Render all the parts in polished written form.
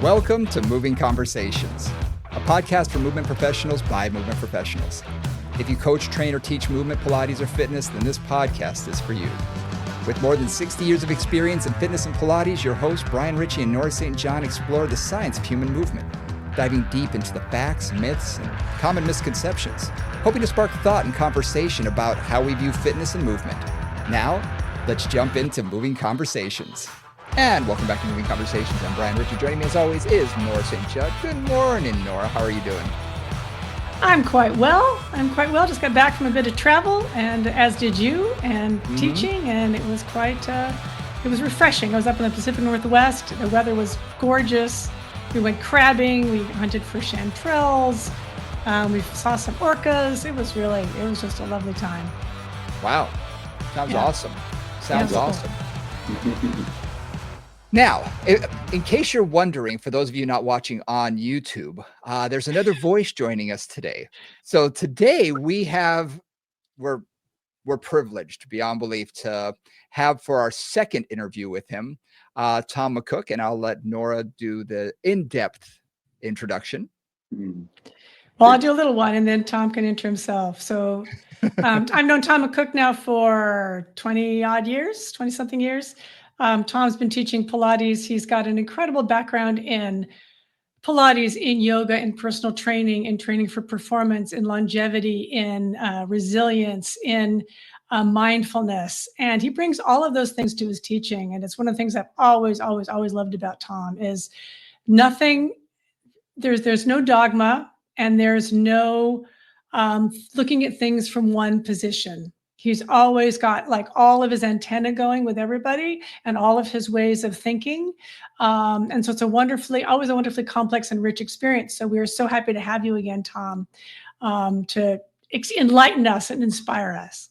Welcome to Moving Conversations, a podcast for movement professionals by movement professionals. If you coach, train, or teach movement, Pilates, or fitness, then this podcast is for you. With more than 60 years of experience in fitness and Pilates, your hosts, Brian Ritchie and Nora St. John, explore the science of human movement, diving deep into the facts, myths, and common misconceptions, hoping to spark thought and conversation about how we view fitness and movement. Now, let's jump into Moving Conversations. And welcome back to Moving Conversations. I'm Brian Ritchie. Joining me as always is Nora St. John. Good morning, Nora. How are you doing? I'm quite well. Just got back from a bit of travel, and as did you, and teaching, and it was quite, it was refreshing. I was up in the Pacific Northwest. The weather was gorgeous. We went crabbing. We hunted for chanterelles. We saw some orcas. It was just a lovely time. Wow. Sounds awesome. Sounds awesome. Cool. Now, in case you're wondering, for those of you not watching on YouTube, there's another voice joining us today. So today we're privileged beyond belief to have for our second interview with him, Tom McCook, and I'll let Nora do the in-depth introduction. Well, I'll do a little one, and then Tom can intro himself. So I've known Tom McCook now for 20-something years. Tom's been teaching Pilates. He's got an incredible background in Pilates, in yoga, in personal training, in training for performance, in longevity, in resilience, in mindfulness. And he brings all of those things to his teaching. And it's one of the things I've always loved about Tom is there's no dogma, and there's no looking at things from one position. He's always got like all of his antenna going with everybody and all of his ways of thinking. And so it's always a wonderfully complex and rich experience. So we're so happy to have you again, Tom, to enlighten us and inspire us.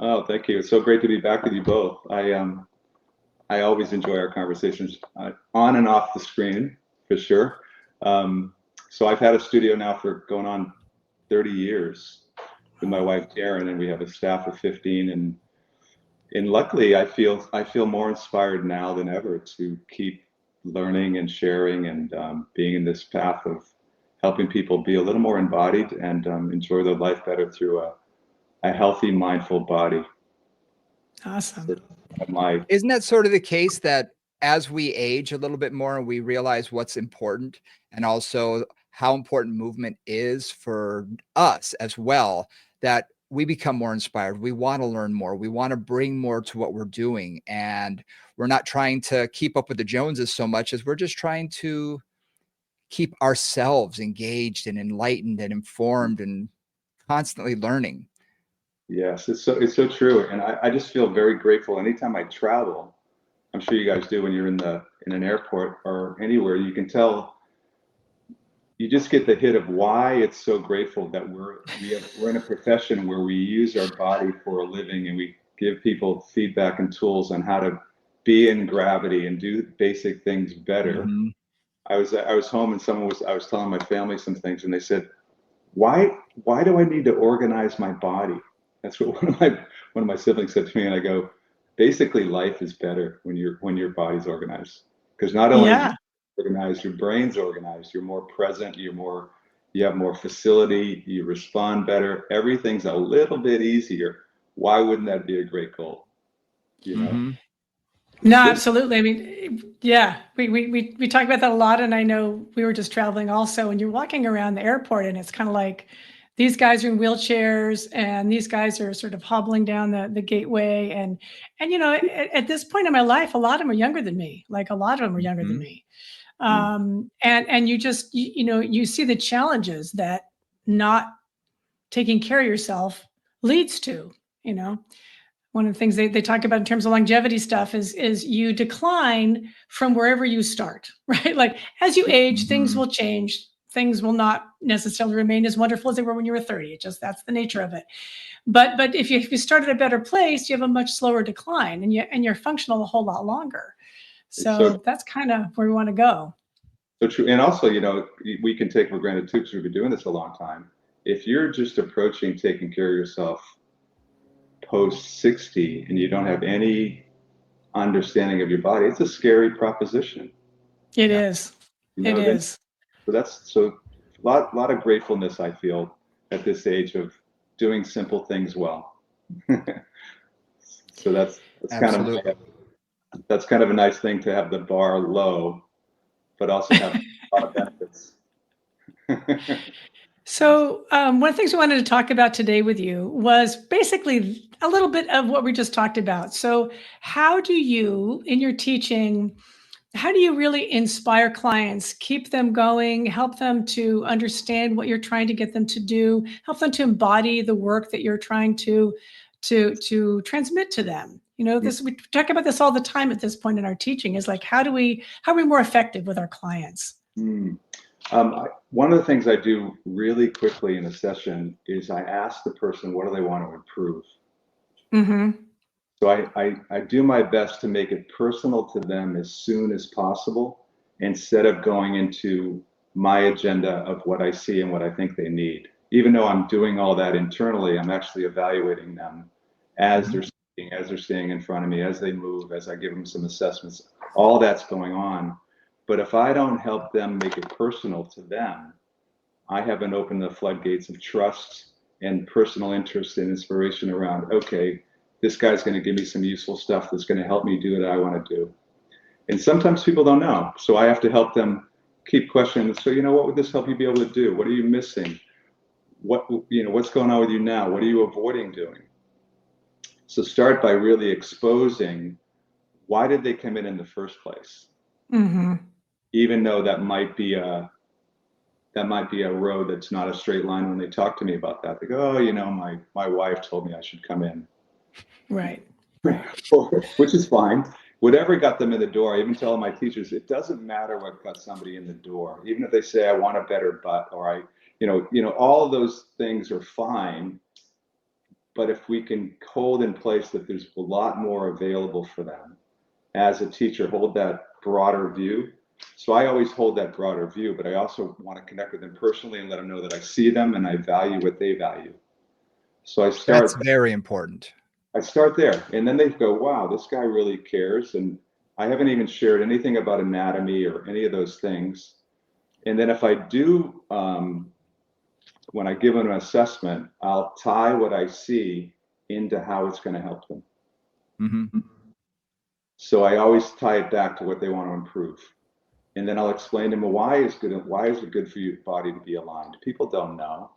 Oh, thank you. It's so great to be back with you both. I always enjoy our conversations on and off the screen, for sure. So I've had a studio now for going on 30 years. With my wife Karen, and we have a staff of 15, and luckily I feel more inspired now than ever to keep learning and sharing and being in this path of helping people be a little more embodied and enjoy their life better through a healthy, mindful body. Awesome. Isn't that sort of the case that as we age a little bit more and we realize what's important, and also how important movement is for us as well, that we become more inspired. We want to learn more. We want to bring more to what we're doing. And we're not trying to keep up with the Joneses so much as we're just trying to keep ourselves engaged and enlightened and informed and constantly learning. Yes, it's so true. And I just feel very grateful. Anytime I travel, I'm sure you guys do when you're in an airport or anywhere, you can tell, you just get the hit of why it's so grateful that we're in a profession where we use our body for a living, and we give people feedback and tools on how to be in gravity and do basic things better. Mm-hmm. I was home, and I was telling my family some things, and they said, why do I need to organize my body? That's what one of my siblings said to me, and I go, basically life is better when your body's organized, because not only organized, your brain's organized, you're more present, you have more facility, you respond better, everything's a little bit easier. Why wouldn't that be a great goal? You know? Mm-hmm. No, absolutely. I mean, yeah, we talk about that a lot, and I know we were just traveling also, and you're walking around the airport, and it's kind of like these guys are in wheelchairs, and these guys are sort of hobbling down the gateway, and you know, at this point in my life, a lot of them are younger than me. Like a lot of them are younger than me. And you see the challenges that not taking care of yourself leads to. You know, one of the things they talk about in terms of longevity stuff is you decline from wherever you start, right? Like as you age, things will change. Things will not necessarily remain as wonderful as they were when you were 30. That's the nature of it. But if you start at a better place, you have a much slower decline, and you're functional a whole lot longer. So that's kind of where we want to go. So true. And also, you know, we can take for granted too, because we've been doing this a long time. If you're just approaching taking care of yourself post 60 and you don't have any understanding of your body, it's a scary proposition. It is. You It know, is. so lot of gratefulness I feel at this age of doing simple things well. So that's Absolutely. kind of a nice thing to have the bar low, but also have a lot of benefits. So, one of the things we wanted to talk about today with you was basically a little bit of what we just talked about. So, how do you, in your teaching, how do you really inspire clients, keep them going, help them to understand what you're trying to get them to do, help them to embody the work that you're trying to transmit to them? You know, this we talk about this all the time at this point in our teaching is like, how are we more effective with our clients? One of the things I do really quickly in a session is I ask the person, what do they want to improve? Mm-hmm. So I do my best to make it personal to them as soon as possible, instead of going into my agenda of what I see and what I think they need. Even though I'm doing all that internally, I'm actually evaluating them as they're speaking, as they're staying in front of me, as they move, as I give them some assessments. All that's going on. But if I don't help them make it personal to them, I haven't opened the floodgates of trust and personal interest and inspiration around, okay, this guy's going to give me some useful stuff that's going to help me do what I want to do. And sometimes people don't know. So I have to help them keep questioning. So, what would this help you be able to do? What are you missing? What's going on with you now? What are you avoiding doing? So start by really exposing, why did they come in the first place? Mm-hmm. Even though that might be a road that's not a straight line. When they talk to me about that, they go, oh, my wife told me I should come in. Right. Which is fine. Whatever got them in the door, I even tell my teachers, it doesn't matter what got somebody in the door. Even if they say, I want a better butt, or all of those things are fine. But if we can hold in place that there's a lot more available for them, as a teacher, hold that broader view. So I always hold that broader view, but I also want to connect with them personally and let them know that I see them and I value what they value. So That's very important. I start there, and then they go, wow, this guy really cares. And I haven't even shared anything about anatomy or any of those things. And then if I do, when I give them an assessment, I'll tie what I see into how it's going to help them. Mm-hmm. So I always tie it back to what they want to improve. And then I'll explain to them, why is it good for your body to be aligned? People don't know.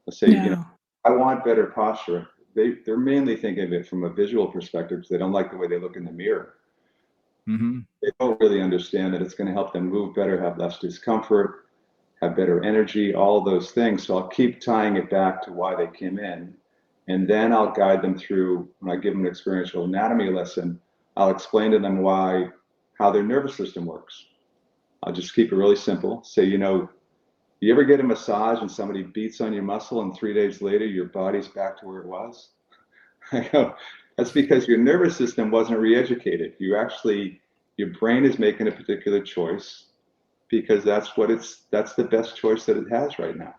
They'll say, No. I want better posture. They're mainly thinking of it from a visual perspective because they don't like the way they look in the mirror. Mm-hmm. They don't really understand that it's going to help them move better, have less discomfort, have better energy, all of those things. So I'll keep tying it back to why they came in. And then I'll guide them through, when I give them an experiential anatomy lesson, I'll explain to them how their nervous system works. I'll just keep it really simple. Say, you ever get a massage and somebody beats on your muscle and 3 days later your body's back to where it was? I go, that's because your nervous system wasn't re-educated. Your brain is making a particular choice because that's the best choice that it has right now.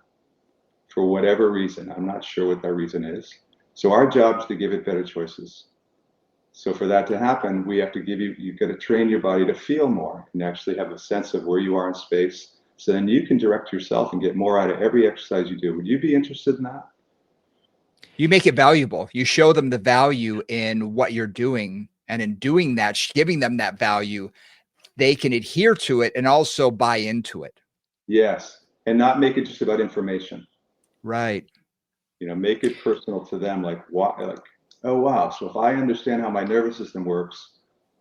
For whatever reason, I'm not sure what that reason is. So our job is to give it better choices. So for that to happen, we have to you've got to train your body to feel more and actually have a sense of where you are in space. So then you can direct yourself and get more out of every exercise you do. Would you be interested in that? You make it valuable. You show them the value in what you're doing. And in doing that, giving them that value, they can adhere to it and also buy into it. Yes. And not make it just about information. Right. Make it personal to them. Like, oh, wow. So if I understand how my nervous system works,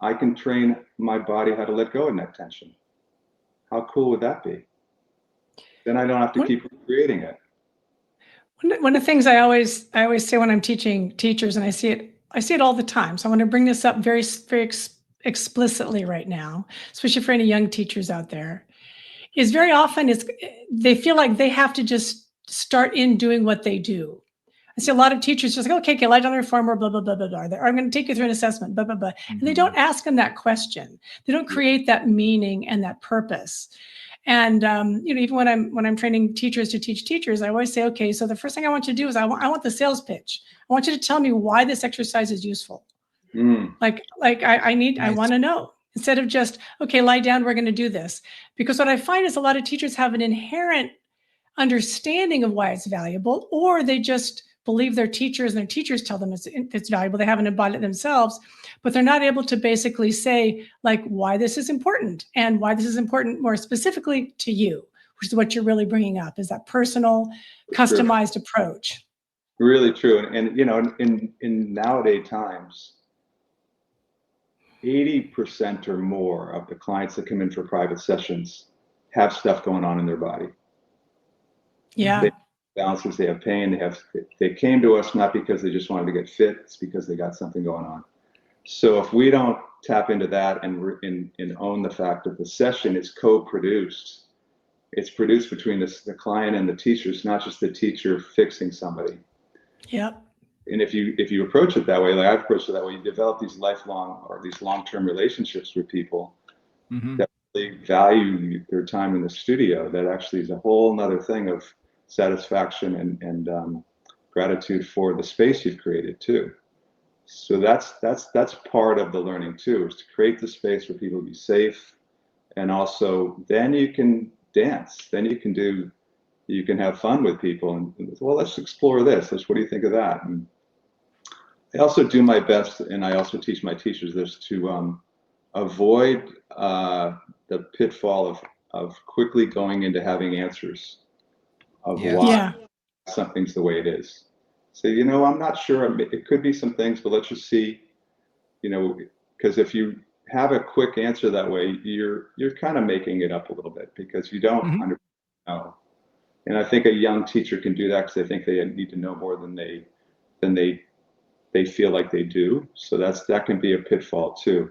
I can train my body how to let go of neck tension. How cool would that be? Then I don't have to keep creating it. One of the things I always say when I'm teaching teachers, and I see it all the time. So I want to bring this up very, very explicitly right now, especially for any young teachers out there, is very often they feel like they have to just start in doing what they do. I see a lot of teachers just like, okay, lie down on the reformer, blah, blah, blah, blah, blah. I'm going to take you through an assessment, blah, blah, blah. Mm-hmm. And they don't ask them that question. They don't create that meaning and that purpose. And even when I'm training teachers to teach teachers, I always say, okay, so the first thing I want you to do is I want the sales pitch. I want you to tell me why this exercise is useful. Mm. I want to know. instead of just, okay, lie down, we're going to do this. Because what I find is a lot of teachers have an inherent understanding of why it's valuable, or they just believe their teachers and their teachers tell them it's valuable. They haven't embodied it themselves, but they're not able to basically say like why this is important and why this is important more specifically to you, which is what you're really bringing up, is that personal, customized approach. Really true. And you know, in nowadays times, 80% or more of the clients that come in for private sessions have stuff going on in their body. Yeah. They have balances, they have pain, they came to us not because they just wanted to get fit, it's because they got something going on. So if we don't tap into that and own the fact that the session is co-produced, it's produced between the client and the teacher. It's not just the teacher fixing somebody. Yep. And if you approach it that way, like I've approached it that way, you develop these lifelong or these long-term relationships with people that really value their time in the studio. That actually is a whole nother thing of satisfaction and gratitude for the space you've created too. So that's part of the learning too, is to create the space for people to be safe, and also then you can dance, then you can have fun with people and well, let's explore this. What do you think of that? And I also do my best, and I also teach my teachers this, to avoid the pitfall of quickly going into having answers of why something's the way it is. So, you know, I'm not sure, it could be some things, but let's just see, you know, because if you have a quick answer that way, you're kind of making it up a little bit because you don't know. And I think a young teacher can do that because they think they need to know more than they feel like they do. So that can be a pitfall too.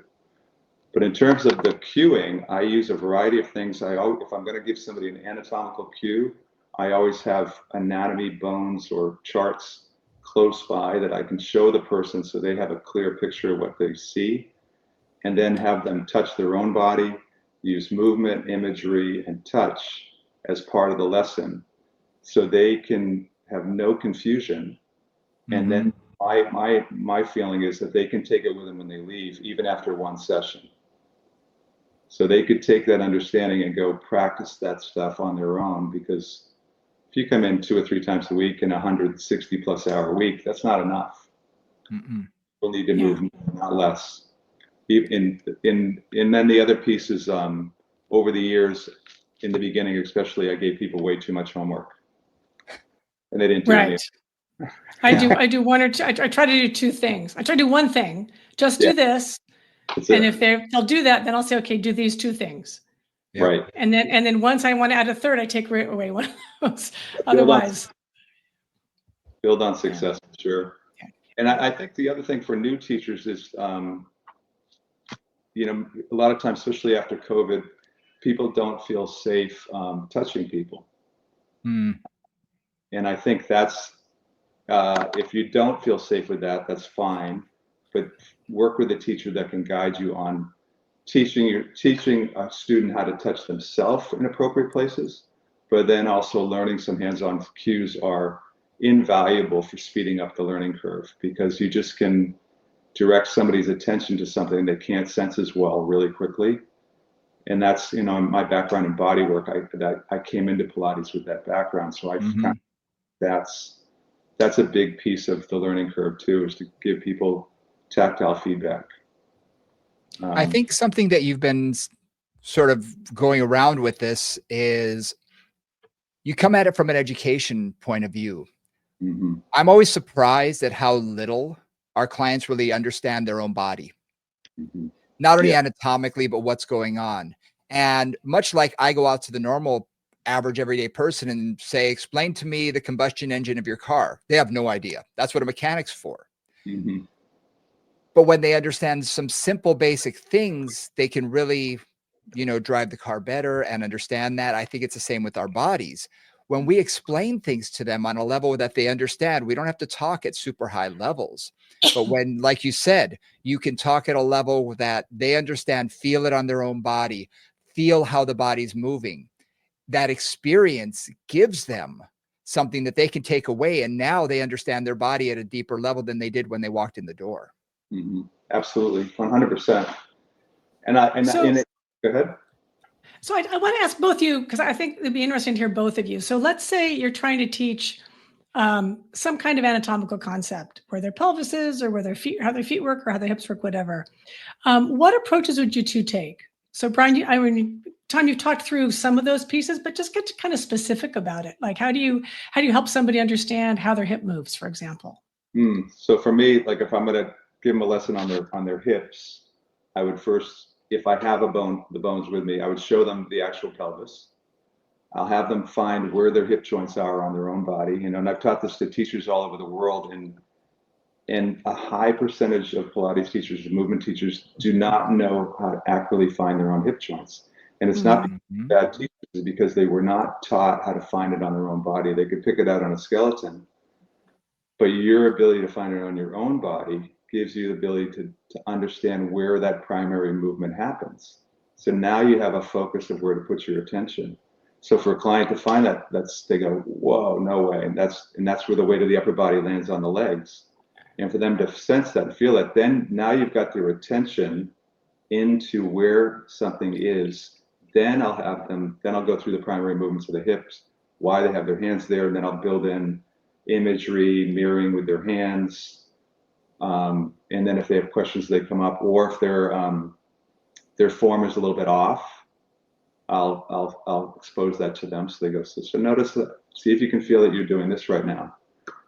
But in terms of the cueing, I use a variety of things. If I'm going to give somebody an anatomical cue, I always have anatomy, bones, or charts close by that I can show the person so they have a clear picture of what they see, and then have them touch their own body, use movement, imagery, and touch as part of the lesson so they can have no confusion. And then my feeling is that they can take it with them when they leave, even after one session. So they could take that understanding and go practice that stuff on their own, because if you come in 2 or 3 times a week in a 160 plus hour week, that's not enough. We'll need to move more, not less. And then the other piece is over the years, in the beginning especially, I gave people way too much homework, and they didn't do anything. I do one or two. I try to do 2 things. I try to do one thing, just do this. And if they'll do that, then I'll say, okay, do these 2 things. Right. And then once I want to add a third, I take away one of those. Otherwise. Build on success, for sure. And I think the other thing for new teachers is, you know, a lot of times, especially after COVID, people don't feel safe touching people. And I think that's, if you don't feel safe with that, that's fine. But work with a teacher that can guide you on teaching a student how to touch themselves in appropriate places, but then also learning some hands-on cues are invaluable for speeding up the learning curve, because you just can direct somebody's attention to something they can't sense as well really quickly. And that's, you know, my background in body work, I came into Pilates with that background. So that's a big piece of the learning curve too, is to give people tactile feedback. I think something that you've been sort of going around with this is you come at it from an education point of view. I'm always surprised at how little our clients really understand their own body, not only anatomically, but what's going on. And much like I go out to the normal average everyday person and say, explain to me the combustion engine of your car. They have no idea. That's what a mechanic's for. But when they understand some simple basic things, they can really, you know, drive the car better and understand that. I think it's the same with our bodies. When we explain things to them on a level that they understand, we don't have to talk at super high levels. But when, like you said, you can talk at a level that they understand, feel it on their own body, feel how the body's moving, that experience gives them something that they can take away. And now they understand their body at a deeper level than they did when they walked in the door. Absolutely. 100%. Go ahead. So I want to ask both of you, because I think it'd be interesting to hear both of you. So let's say you're trying to teach some kind of anatomical concept, where their pelvis is, or where their feet, how their feet work, or how their hips work, whatever. What approaches would you two take? So Brian, Tom, you've talked through some of those pieces, but just get to kind of specific about it. Like, how do you help somebody understand how their hip moves, for example? So for me, like if I'm going to give them a lesson on their hips, I would first, if I have the bones with me, I would show them the actual pelvis. I'll have them find where their hip joints are on their own body. And I've taught this to teachers all over the world, and a high percentage of Pilates teachers, movement teachers, do not know how to accurately find their own hip joints. And it's not bad teachers, it's because they were not taught how to find it on their own body. They could pick it out on a skeleton, but your ability to find it on your own body gives you the ability to understand where that primary movement happens. So now you have a focus of where to put your attention. So for a client to find that, they go, whoa, no way. And that's where the weight of the upper body lands on the legs. And for them to sense that and feel that, then now you've got their attention into where something is. Then I'll go through the primary movements of the hips, why they have their hands there, and then I'll build in imagery, mirroring with their hands. And then if they have questions, they come up, or if their form is a little bit off, I'll expose that to them. So they go, so notice that, see if you can feel that you're doing this right now.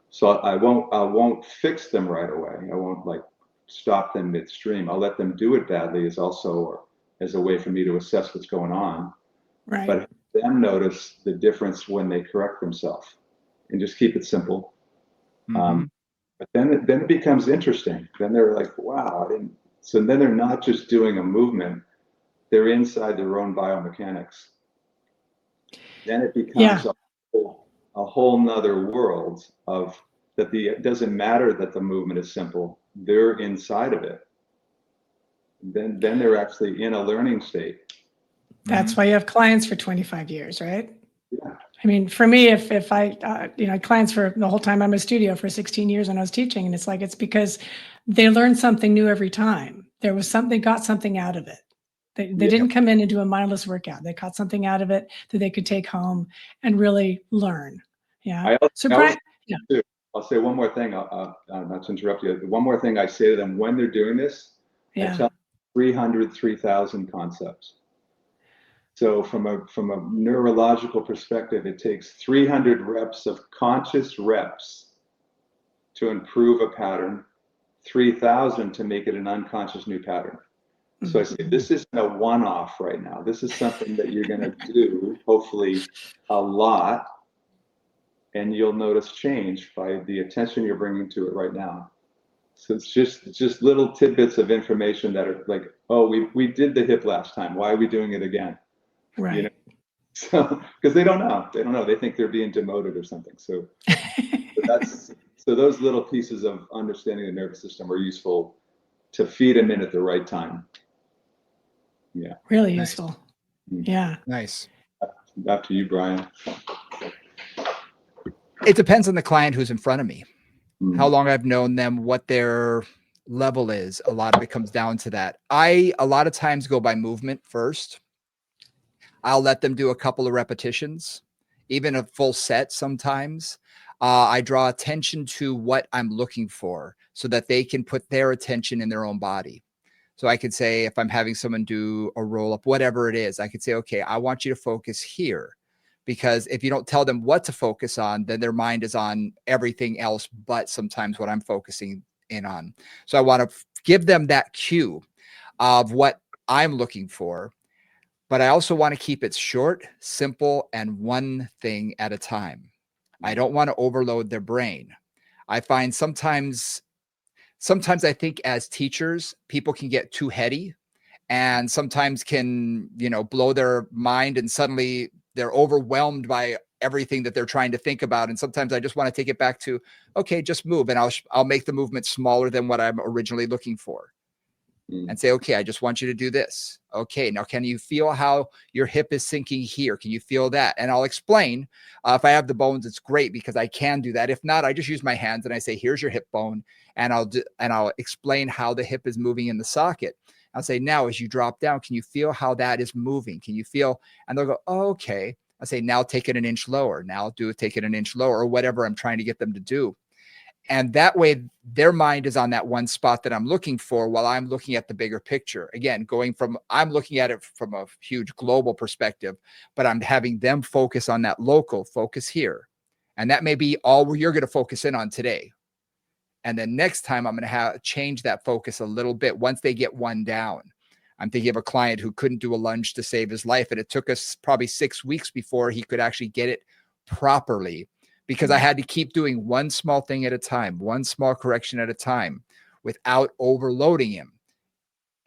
So I won't fix them right away. I won't like stop them midstream. I'll let them do it badly as a way for me to assess what's going on. Right. But them notice the difference when they correct themselves, and just keep it simple. But then it becomes interesting. Then they're like, wow, so then they're not just doing a movement, they're inside their own biomechanics. Then it becomes a whole nother world of that. It doesn't matter that the movement is simple, they're inside of it. Then they're actually in a learning state. That's why you have clients for 25 years, right? Yeah. I mean, for me, if I, clients for the whole time I'm a studio for 16 years when I was teaching, and it's because they learned something new every time. There was something, got something out of it. They didn't come in and do a mindless workout. They got something out of it that they could take home and really learn. Yeah. So Brian, I'll say one more thing. Not to interrupt you. One more thing I say to them when they're doing this, I tell them 3,000 concepts. So from a neurological perspective, it takes 300 reps of conscious reps to improve a pattern, 3,000 to make it an unconscious new pattern. So I say, this isn't a one-off right now. This is something that you're going to do, hopefully, a lot, and you'll notice change by the attention you're bringing to it right now. So it's just little tidbits of information that are like, oh, we did the hip last time. Why are we doing it again? Right. So because they don't know. They think they're being demoted or something. So those little pieces of understanding the nervous system are useful to feed them in at the right time. Yeah. Really useful. Yeah. Nice. After you, Brian. It depends on the client who's in front of me, how long I've known them, what their level is. A lot of it comes down to that. A lot of times go by movement first. I'll let them do a couple of repetitions, even a full set sometimes. I draw attention to what I'm looking for so that they can put their attention in their own body. So I could say, if I'm having someone do a roll up, whatever it is, I could say, okay, I want you to focus here. Because if you don't tell them what to focus on, then their mind is on everything else, but sometimes what I'm focusing in on. So I want to give them that cue of what I'm looking for, but I also want to keep it short, simple, and one thing at a time. I don't want to overload their brain. I find sometimes I think as teachers, people can get too heady and sometimes can, blow their mind, and suddenly they're overwhelmed by everything that they're trying to think about. And sometimes I just want to take it back to, okay, just move. And I'll make the movement smaller than what I'm originally looking for. And say, okay, I just want you to do this. Okay, now can you feel how your hip is sinking here? Can you feel that? And I'll explain. If I have the bones, it's great because I can do that. If not, I just use my hands and I say, here's your hip bone. And I'll explain how the hip is moving in the socket. I'll say, now, as you drop down, can you feel how that is moving? Can you feel? And they'll go, oh, okay. I say, now take it an inch lower. Now take it an inch lower, or whatever I'm trying to get them to do. And that way their mind is on that one spot that I'm looking for, while I'm looking at the bigger picture. Again, I'm looking at it from a huge global perspective, but I'm having them focus on that local focus here. And that may be all you're going to focus in on today. And then next time I'm going to change that focus a little bit once they get one down. I'm thinking of a client who couldn't do a lunge to save his life. And it took us probably 6 weeks before he could actually get it properly, because I had to keep doing one small thing at a time, one small correction at a time, without overloading him.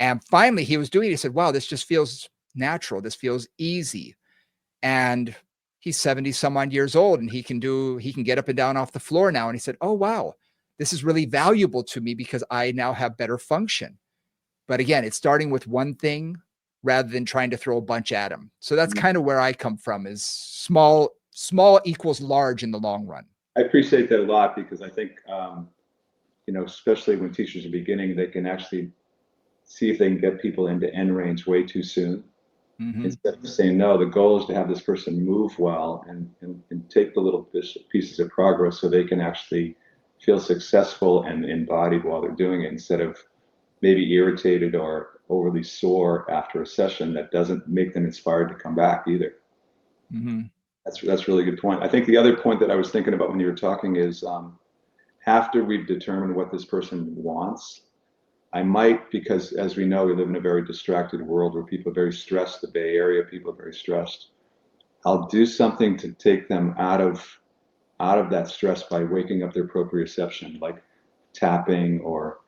And finally he was doing it. He said, wow, this just feels natural. This feels easy. And he's 70 some odd years old, and he can get up and down off the floor now. And he said, oh, wow, this is really valuable to me because I now have better function. But again, it's starting with one thing rather than trying to throw a bunch at him. So that's kind of where I come from, is small equals large in the long run. I appreciate that a lot, because I think, especially when teachers are beginning, they can actually see if they can get people into end range way too soon. Instead of saying, no, the goal is to have this person move well and take the little pieces of progress so they can actually feel successful and embodied while they're doing it, instead of maybe irritated or overly sore after a session that doesn't make them inspired to come back either. That's a really good point. I think the other point that I was thinking about when you were talking is, after we've determined what this person wants, I might, because as we know, we live in a very distracted world where people are very stressed. The Bay Area, people are very stressed. I'll do something to take them out of that stress by waking up their proprioception, like tapping or,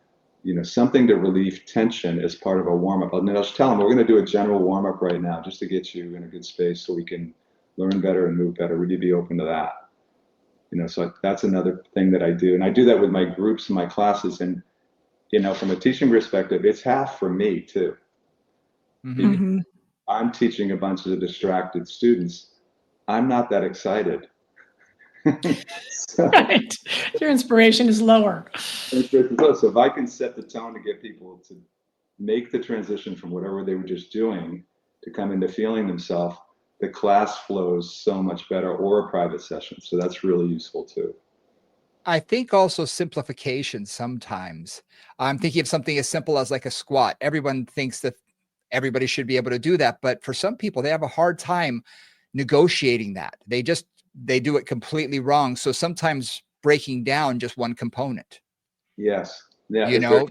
something to relieve tension as part of a warm-up. And then I'll just tell them, we're going to do a general warm-up right now just to get you in a good space so we can learn better and move better. Would you be open to that? So that's another thing that I do. And I do that with my groups and my classes. And, from a teaching perspective, it's half for me too. I'm teaching a bunch of distracted students. I'm not that excited. Right. Your inspiration is lower. So if I can set the tone to get people to make the transition from whatever they were just doing to come into feeling themselves, the class flows so much better, or a private session. So that's really useful too. I think also simplification sometimes. I'm thinking of something as simple as like a squat. Everyone thinks that everybody should be able to do that. But for some people, they have a hard time negotiating that. They do it completely wrong. So sometimes breaking down just one component. Yes. Yeah.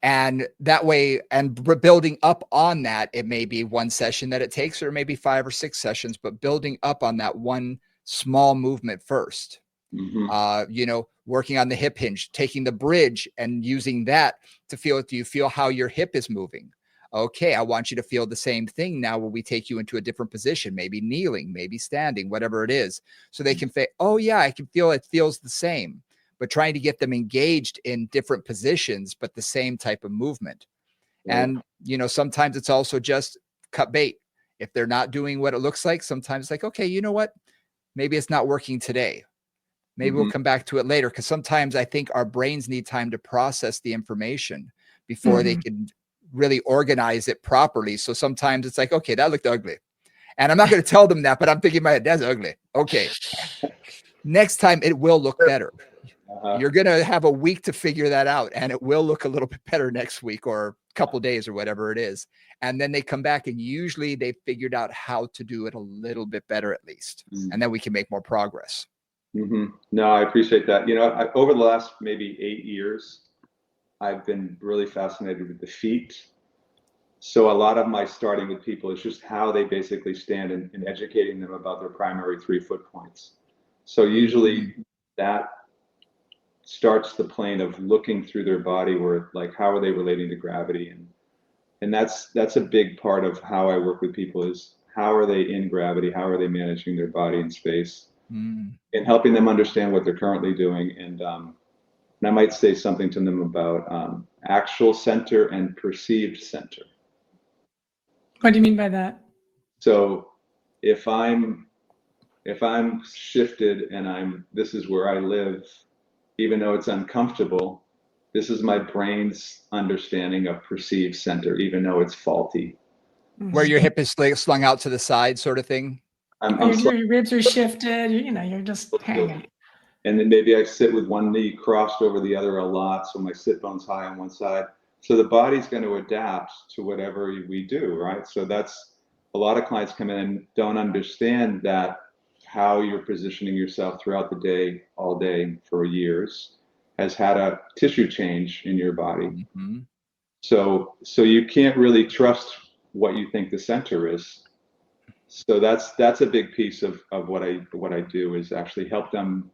And that way, and building up on that, it may be one session that it takes, or maybe 5 or 6 sessions, but building up on that one small movement first. Working on the hip hinge, taking the bridge and using that to feel, do you feel how your hip is moving? Okay, I want you to feel the same thing now when we take you into a different position, maybe kneeling, maybe standing, whatever it is. So they can say, oh yeah, I can feel it feels the same. But trying to get them engaged in different positions, but the same type of movement. And, sometimes it's also just cut bait. If they're not doing what it looks like, sometimes it's like, okay, you know what? Maybe it's not working today. Maybe we'll come back to it later. Because sometimes I think our brains need time to process the information before they can really organize it properly. So sometimes it's like, okay, that looked ugly. And I'm not going to tell them that, but I'm thinking in my head, that's ugly. Okay. Next time it will look better. You're going to have a week to figure that out, and it will look a little bit better next week or a couple days or whatever it is. And then they come back, and usually they've figured out how to do it a little bit better at least. And then we can make more progress. No, I appreciate that. Over the last maybe 8 years, I've been really fascinated with the feet. So a lot of my starting with people is just how they basically stand, and educating them about their primary 3 foot points. So usually that starts the plane of looking through their body, where like, how are they relating to gravity? And that's a big part of how I work with people, is how are they in gravity? How are they managing their body in space? And helping them understand what they're currently doing. And I might say something to them about actual center and perceived center. What do you mean by that? So if I'm shifted and this is where I live, even though it's uncomfortable, This is my brain's understanding of perceived center, even though it's faulty. Where your hip is slung out to the side sort of thing? Your ribs are shifted, you're just hanging. And then maybe I sit with one knee crossed over the other a lot, so my sit bone's high on one side. So the body's going to adapt to whatever we do, right? So that's a lot of clients come in and don't understand that how you're positioning yourself throughout the day, all day for years, has had a tissue change in your body. Mm-hmm. So you can't really trust what you think the center is. So that's a big piece of what I do, is actually help them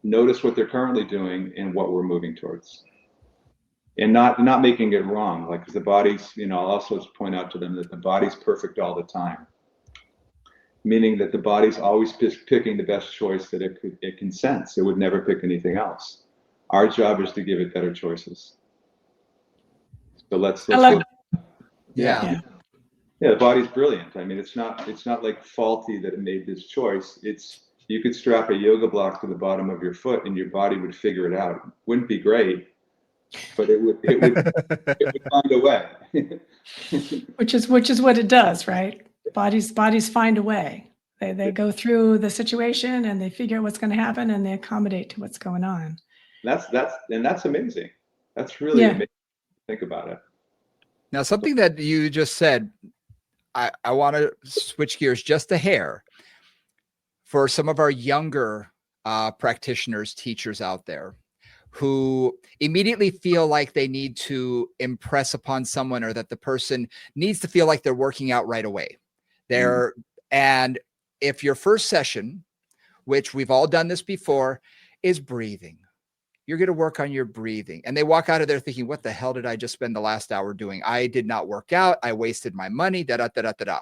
notice what they're currently doing and what we're moving towards, and not making it wrong. Like, 'cause the body's, I'll also point out to them that the body's perfect all the time, meaning that the body's always picking the best choice that it can sense. It would never pick anything else. Our job is to give it better choices. So let's look. Yeah. Yeah, the body's brilliant. I mean, it's not like faulty that it made this choice. You could strap a yoga block to the bottom of your foot and your body would figure it out. It wouldn't be great, but it would find a way. which is what it does, right? Bodies find a way. They go through the situation and they figure out what's going to happen and they accommodate to what's going on. That's amazing. That's really amazing to think about it. Now, something that you just said, I want to switch gears just a hair for some of our younger practitioners, teachers out there who immediately feel like they need to impress upon someone, or that the person needs to feel like they're working out right away. And if your first session, which we've all done this before, is breathing, you're going to work on your breathing. And they walk out of there thinking, what the hell did I just spend the last hour doing? I did not work out. I wasted my money, da-da-da-da-da-da.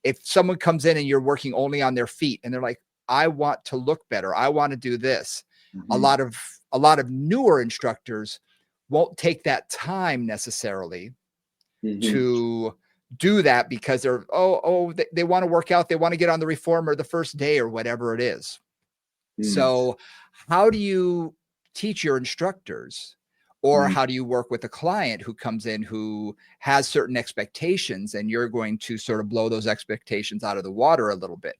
If someone comes in and you're working only on their feet and they're like, I want to look better, I want to do this. Mm-hmm. A lot of newer instructors won't take that time necessarily to do that, because they're, they want to work out. They want to get on the reformer the first day or whatever it is. So how do you teach your instructors, or how do you work with a client who comes in who has certain expectations and you're going to sort of blow those expectations out of the water a little bit?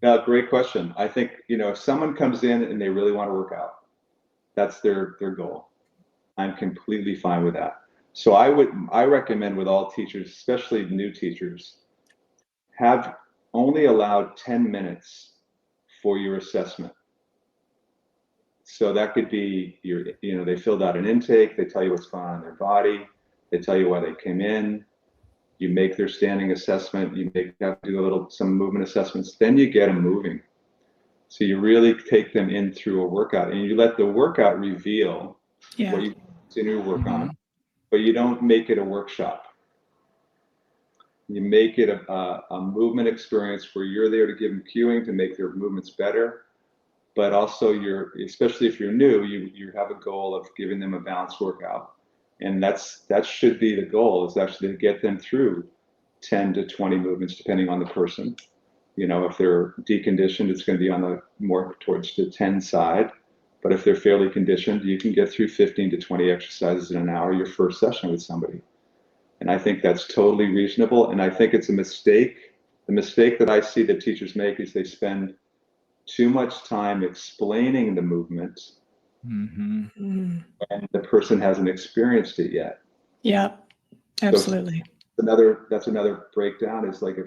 Now, great question. I think, if someone comes in and they really want to work out, that's their goal. I'm completely fine with that. So I recommend with all teachers, especially new teachers, have only allowed 10 minutes for your assessment. So that could be they filled out an intake, they tell you what's going on in their body, they tell you why they came in, you make their standing assessment, you have to do some movement assessments, then you get them moving. So you really take them in through a workout, and you let the workout reveal what you continue to work on, but you don't make it a workshop. You make it a movement experience where you're there to give them cueing to make their movements better. But also especially if you're new, you have a goal of giving them a balanced workout. And that should be the goal, is actually to get them through 10 to 20 movements, depending on the person. If they're deconditioned, it's going to be on the more towards the 10 side. But if they're fairly conditioned, you can get through 15 to 20 exercises in an hour, your first session with somebody. And I think that's totally reasonable. And I think it's a mistake. The mistake that I see that teachers make is they spend too much time explaining the movement, and the person hasn't experienced it yet. Yeah, absolutely. So that's another breakdown, is like,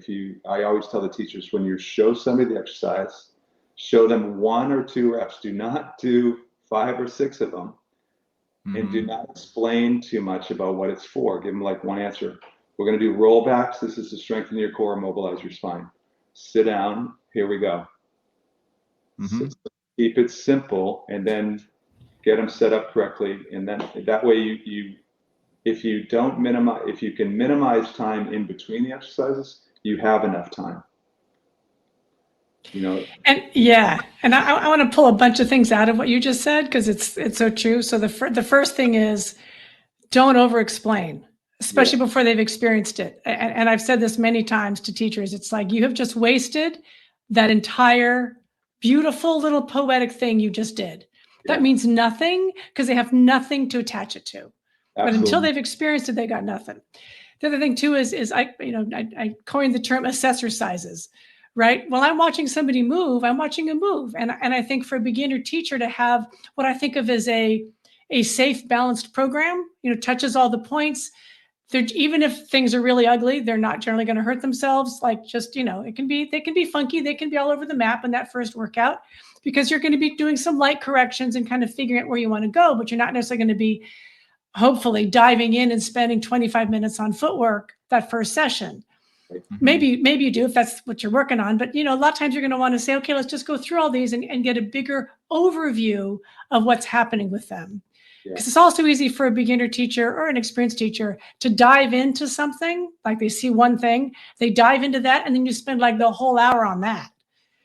I always tell the teachers, when you show somebody the exercise, show them 1 or 2 reps. Do not do 5 or 6 of them, and do not explain too much about what it's for. Give them like one answer. We're going to do rollbacks. This is to strengthen your core, mobilize your spine. Sit down. Here we go. So keep it simple, and then get them set up correctly. And then that way if you can minimize time in between the exercises, you have enough time. And I want to pull a bunch of things out of what you just said, because it's so true. So the first thing is, don't over explain, especially before they've experienced it. And I've said this many times to teachers. It's like, you have just wasted that entire beautiful little poetic thing you just did. that means nothing because they have nothing to attach it to. But until they've experienced it, they got nothing. The other thing too is I coined the term assessorcizes, right? While I'm watching somebody move, I'm watching a move. And I think for a beginner teacher to have what I think of as a safe, balanced program, touches all the points. Even if things are really ugly, they're not generally going to hurt themselves. Like just, they can be funky. They can be all over the map in that first workout because you're going to be doing some light corrections and kind of figuring out where you want to go, but you're not necessarily going to be hopefully diving in and spending 25 minutes on footwork that first session. Maybe you do if that's what you're working on, but a lot of times you're going to want to say, okay, let's just go through all these and get a bigger overview of what's happening with them. Because it's also easy for a beginner teacher or an experienced teacher to dive into something, like they see one thing, they dive into that, and then you spend like the whole hour on that.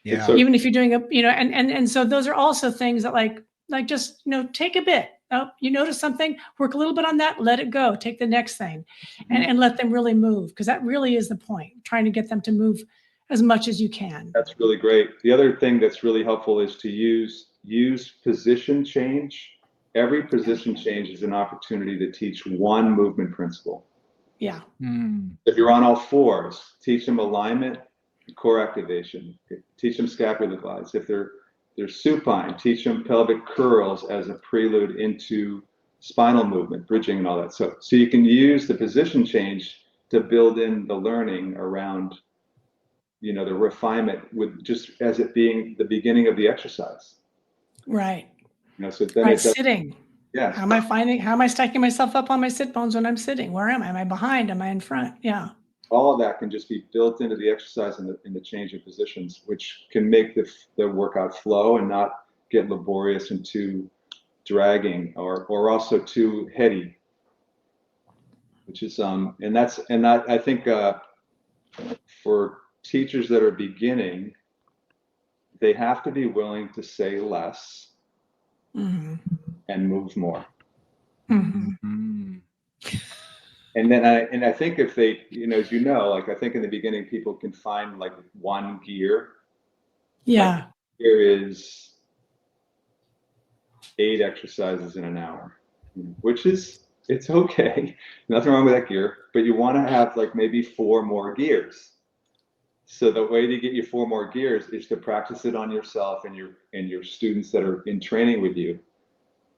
Yeah. Even if you're doing and so those are also things that like just, take a bit. Oh, you notice something, work a little bit on that, let it go, take the next thing and let them really move. Because that really is the point, trying to get them to move as much as you can. That's really great. The other thing that's really helpful is to use position change. Every position change is an opportunity to teach one movement principle. Yeah. If you're on all fours, teach them alignment, core activation. Teach them scapular glides. If they're supine, teach them pelvic curls as a prelude into spinal movement, bridging and all that. So you can use the position change to build in the learning around, the refinement with just as it being the beginning of the exercise. Right. So then sitting. Yeah. How am I stacking myself up on my sit bones when I'm sitting? Where am I? Am I behind? Am I in front? Yeah. All of that can just be built into the exercise and the change of positions, which can make the workout flow and not get laborious and too dragging or also too heady, which is I think for teachers that are beginning, they have to be willing to say less and move more. And then I think if they, as I think in the beginning, people can find like one gear. Yeah. Like, here is 8 exercises in an hour, which is, it's okay. Nothing wrong with that gear, but you want to have like maybe 4 more gears. So the way to get you 4 more gears is to practice it on yourself and your students that are in training with you,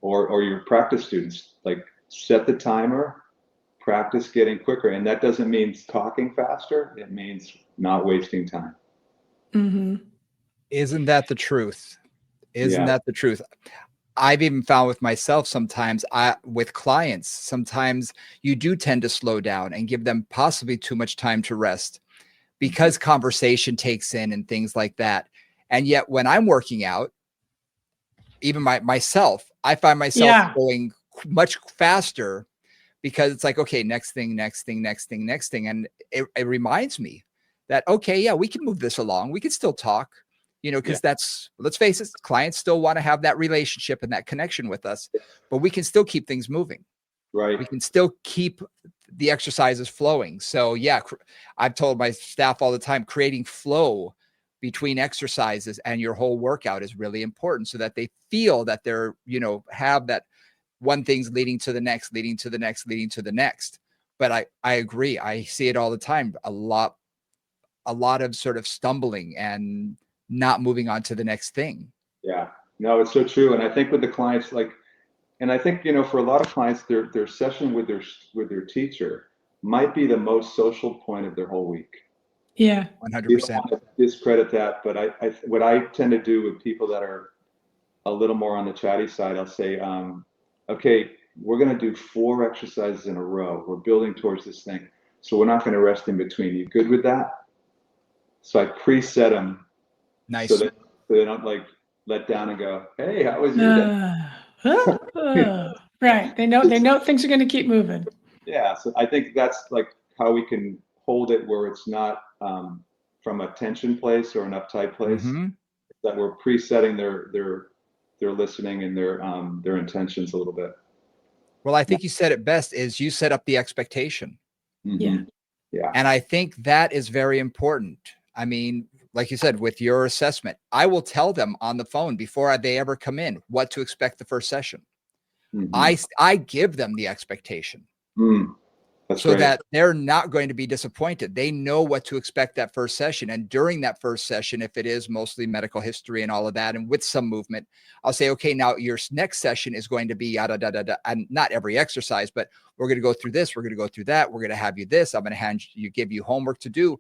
or your practice students. Like set the timer. Practice getting quicker, and that doesn't mean talking faster. It means not wasting time. Isn't that the truth? Isn't that the truth? I've even found with myself sometimes, with clients, sometimes you do tend to slow down and give them possibly too much time to rest because conversation takes in and things like that. And yet when I'm working out, even myself, I find myself going much faster because it's like, okay, next thing. And it reminds me that, okay, yeah, we can move this along. We can still talk, because let's face it, clients still want to have that relationship and that connection with us, but we can still keep things moving. Right. We can still keep the exercises flowing. So I've told my staff all the time, creating flow between exercises and your whole workout is really important so that they feel that they're, have that one thing's leading to the next, leading to the next, leading to the next. But I agree. I see it all the time. A lot of sort of stumbling and not moving on to the next thing. Yeah, no, it's so true. And I think with the clients, and I think, for a lot of clients, their session with their teacher might be the most social point of their whole week. Yeah. 100%. You don't want to discredit that, but what I tend to do with people that are a little more on the chatty side, I'll say, okay, we're going to do 4 exercises in a row. We're building towards this thing. So we're not going to rest in between. You good with that? So I preset them. Nice. So they don't like let down and go, hey, how was your day? Right. They know things are going to keep moving. Yeah. So I think that's like how we can hold it where it's not from a tension place or an uptight place, that we're presetting their listening and their intentions a little bit. Well, I think you said it best is you set up the expectation. Yeah. Yeah. And I think that is very important. I mean, like you said, with your assessment, I will tell them on the phone before they ever come in what to expect the first session. I give them the expectation. That's so great. that they're not going to be disappointed. They know what to expect that first session. And during that first session, if it is mostly medical history and all of that, and with some movement, I'll say, okay, now your next session is going to be yada, da, da, da, and not every exercise, but we're going to go through this. We're going to go through that. We're going to have you this. I'm going to give you homework to do.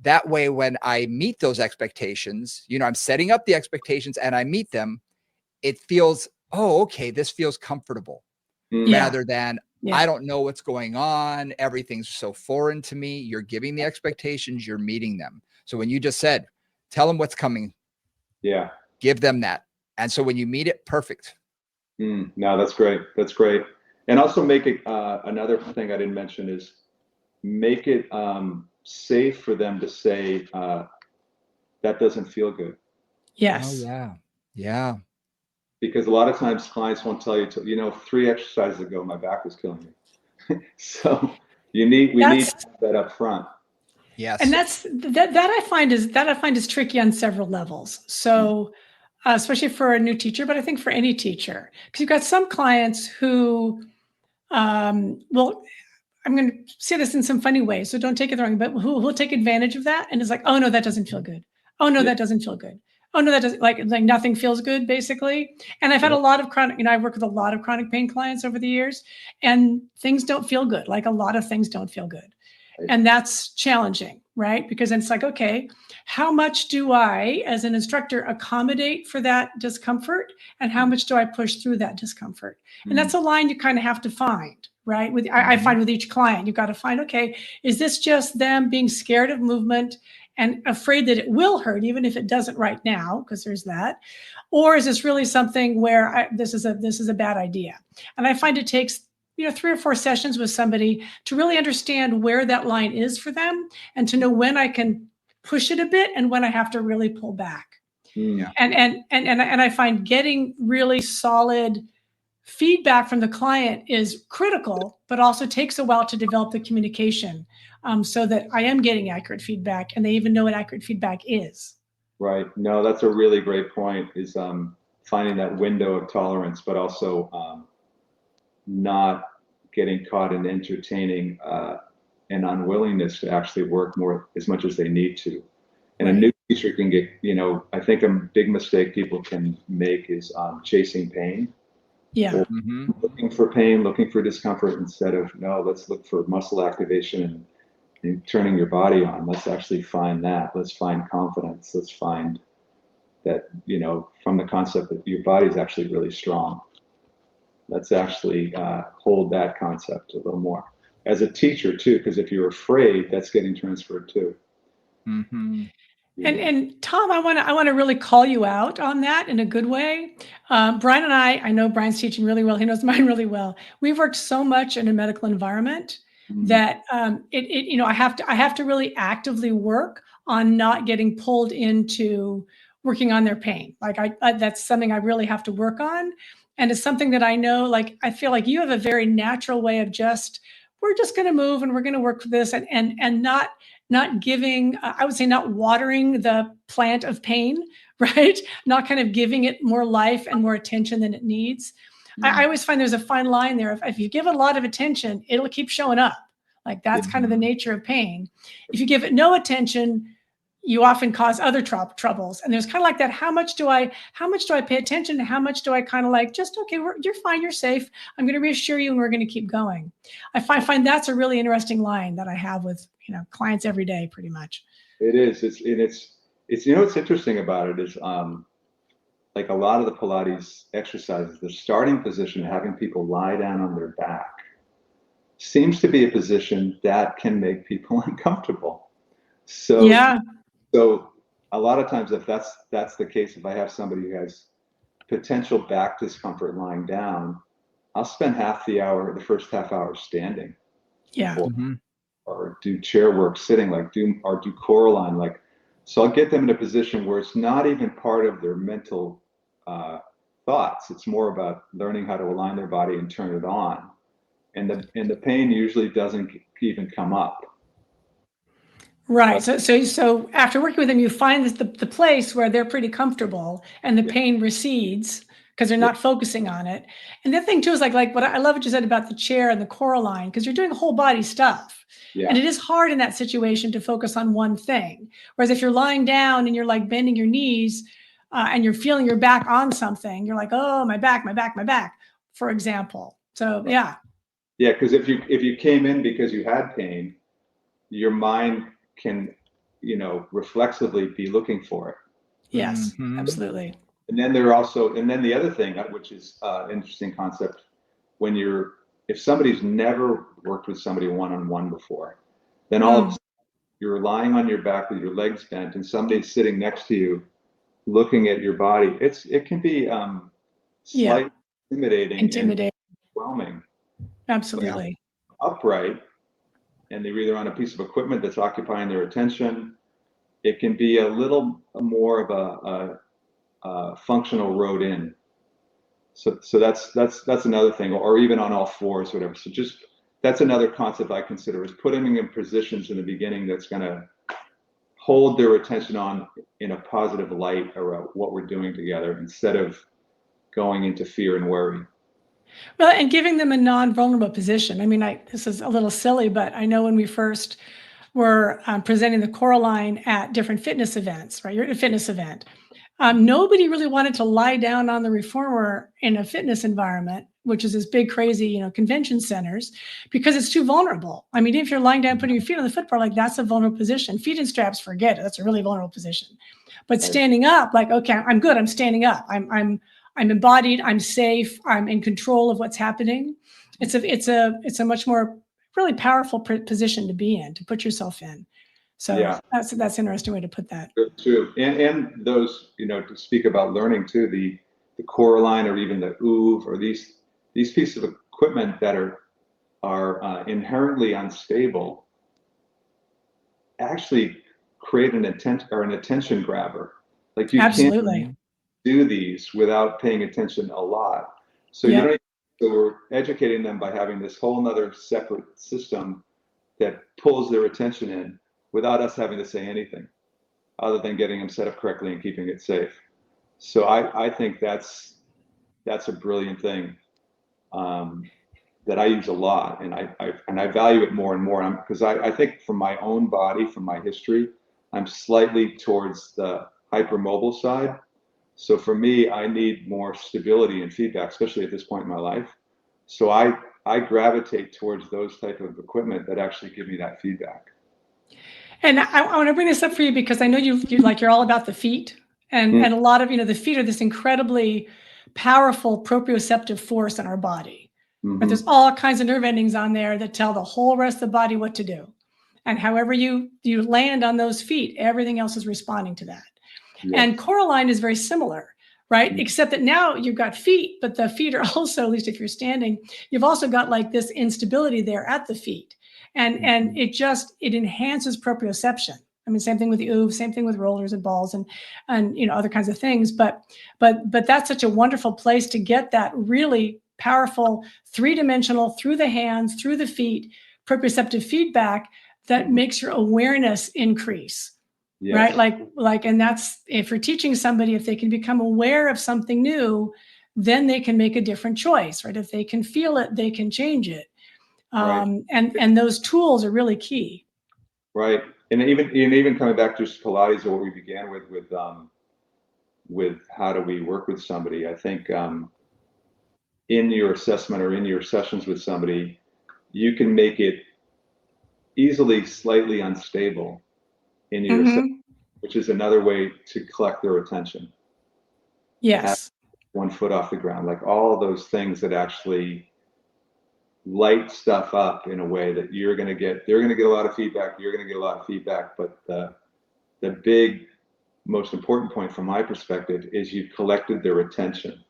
That way, when I meet those expectations, I'm setting up the expectations and I meet them, it feels, oh, okay, this feels comfortable. Rather than, I don't know what's going on. Everything's so foreign to me. You're giving the expectations, you're meeting them. So when you just said, tell them what's coming. Yeah. Give them that. And so when you meet it, perfect. No, that's great. That's great. And also make it, another thing I didn't mention is make it safe for them to say, that doesn't feel good. Yes. Oh, yeah. Yeah. Because a lot of times clients won't tell you, 3 exercises ago, my back was killing me. So we need that up front. Yes. And that I find is tricky on several levels. So especially for a new teacher, but I think for any teacher, because you've got some clients who will, I'm going to say this in some funny ways, so don't take it the wrong way, but who will take advantage of that and is like, oh no, that doesn't feel good. Oh no, that doesn't feel good. Oh no, that doesn't, like nothing feels good, basically. And I've had a lot of chronic, I work with a lot of chronic pain clients over the years, and things don't feel good. Like a lot of things don't feel good. And that's challenging, right? Because then it's like, okay, how much do I, as an instructor, accommodate for that discomfort? And how much do I push through that discomfort? And that's a line you kind of have to find, right? I find with each client, you've got to find, okay, is this just them being scared of movement and afraid that it will hurt, even if it doesn't right now, because there's that? Or is this really something where this is a bad idea? And I find it takes 3 or 4 sessions with somebody to really understand where that line is for them and to know when I can push it a bit and when I have to really pull back. Yeah. And I find getting really solid feedback from the client is critical, but also takes a while to develop the communication so that I am getting accurate feedback and they even know what accurate feedback is. Right. No, that's a really great point, is finding that window of tolerance, but also not getting caught in entertaining an unwillingness to actually work more as much as they need to. And a new teacher can get, I think a big mistake people can make is chasing pain. Yeah. Looking for pain, looking for discomfort, instead of, no, let's look for muscle activation and turning your body on. Let's actually find that. Let's find confidence. Let's find that, from the concept that your body is actually really strong. Let's actually hold that concept a little more as a teacher too, because if you're afraid, that's getting transferred too. And Tom, I want to really call you out on that in a good way. Brian and I know Brian's teaching really well. He knows mine really well. We've worked so much in a medical environment that I have to really actively work on not getting pulled into working on their pain. Like that's something I really have to work on. And it's something that I know, like, I feel like you have a very natural way of we're just going to move and we're going to work for this and not giving, I would say, not watering the plant of pain, right? Not kind of giving it more life and more attention than it needs. I always find there's a fine line there. If you give it a lot of attention, it'll keep showing up. Like that's kind of the nature of pain. If you give it no attention, you often cause other troubles. And there's kind of like that. How much do I pay attention? How much do I kind of like, just, okay, you're fine. You're safe. I'm going to reassure you and we're going to keep going. I find that's a really interesting line that I have with, clients every day, pretty much. It is. It's what's interesting about it is, like a lot of the Pilates exercises, the starting position, having people lie down on their back, seems to be a position that can make people uncomfortable. So a lot of times, if that's the case, if I have somebody who has potential back discomfort lying down, I'll spend the first half hour standing. Yeah. Or do chair work sitting, do core line, so I'll get them in a position where it's not even part of their mental thoughts. It's more about learning how to align their body and turn it on, and the pain usually doesn't even come up. Right. So after working with them, you find this, the place where they're pretty comfortable and the Yeah. pain recedes because they're Yeah. not focusing on it. And the thing too is like what I love what you said about the chair and the core line, because you're doing whole body stuff. Yeah. And it is hard in that situation to focus on one thing. Whereas if you're lying down and you're like bending your knees and you're feeling your back on something, you're like, oh, my back, my back, my back, for example. So Right. yeah. Yeah, because if you came in because you had pain, your mind can, reflexively be looking for it. Yes, Mhm. absolutely. And then the other thing, which is interesting concept, if somebody's never worked with somebody one-on-one before, then all of a Mm, sudden you're lying on your back with your legs bent, and somebody's sitting next to you, looking at your body. It can be yeah. slightly intimidating and Intimidate. overwhelming. But Absolutely. upright, and they're either on a piece of equipment that's occupying their attention, it can be a little more of a functional road in. So that's another thing, or even on all fours, whatever. So just that's another concept I consider is putting them in positions in the beginning that's going to hold their attention on in a positive light around what we're doing together instead of going into fear and worry. Well, and giving them a non-vulnerable position. I mean, this is a little silly, but I know when we first were presenting the core line at different fitness events, right? You're at a fitness event. Nobody really wanted to lie down on the reformer in a fitness environment, which is this big, crazy, convention centers, because it's too vulnerable. I mean, if you're lying down, putting your feet on the footbar, like that's a vulnerable position. Feet in straps, forget it. That's a really vulnerable position. But Right. standing up, like, okay, I'm good. I'm standing up. I'm embodied. I'm safe. I'm in control of what's happening. It's a much more really powerful position to be in, to put yourself in. So Yeah, that's an interesting way to put that. true. And those, to speak about learning too, the core line or even the OOV or these pieces of equipment that are inherently unstable actually create an attention grabber. Like you can't Absolutely. do these without paying attention a lot. So you Yep. don't. So we're educating them by having this whole nother separate system that pulls their attention in without us having to say anything, other than getting them set up correctly and keeping it safe. So I think that's a brilliant thing that I use a lot, and I value it more and more. Because I think from my own body, from my history, I'm slightly towards the hypermobile side. So for me, I need more stability and feedback, especially at this point in my life. So I gravitate towards those type of equipment that actually give me that feedback. And I want to bring this up for you because I know you're all about the feet, and Mm. a lot of the feet are this incredibly powerful proprioceptive force in our body. But Hmm. there's all kinds of nerve endings on there that tell the whole rest of the body what to do, and however you land on those feet, everything else is responding to that. Yes. And Coraline is very similar, right? Mm. Except that now you've got feet, but the feet are also, at least if you're standing, you've also got like this instability there at the feet. And it enhances proprioception. I mean, same thing with the OOV, same thing with rollers and balls and other kinds of things. But that's such a wonderful place to get that really powerful three-dimensional through the hands, through the feet, proprioceptive feedback that makes your awareness increase. Right. Yes. And that's if you're teaching somebody, if they can become aware of something new, then they can make a different choice, right? If they can feel it, they can change it. Right. And those tools are really key. Right. And even coming back to just Pilates or what we began with how do we work with somebody, I think in your assessment or in your sessions with somebody, you can make it easily slightly unstable in your assessment, Hmm. which is another way to collect their attention. Have Yes. one foot off the ground, like all of those things that actually light stuff up in a way that they're going to get a lot of feedback, you're going to get a lot of feedback. But the big, most important point from my perspective is you've collected their attention.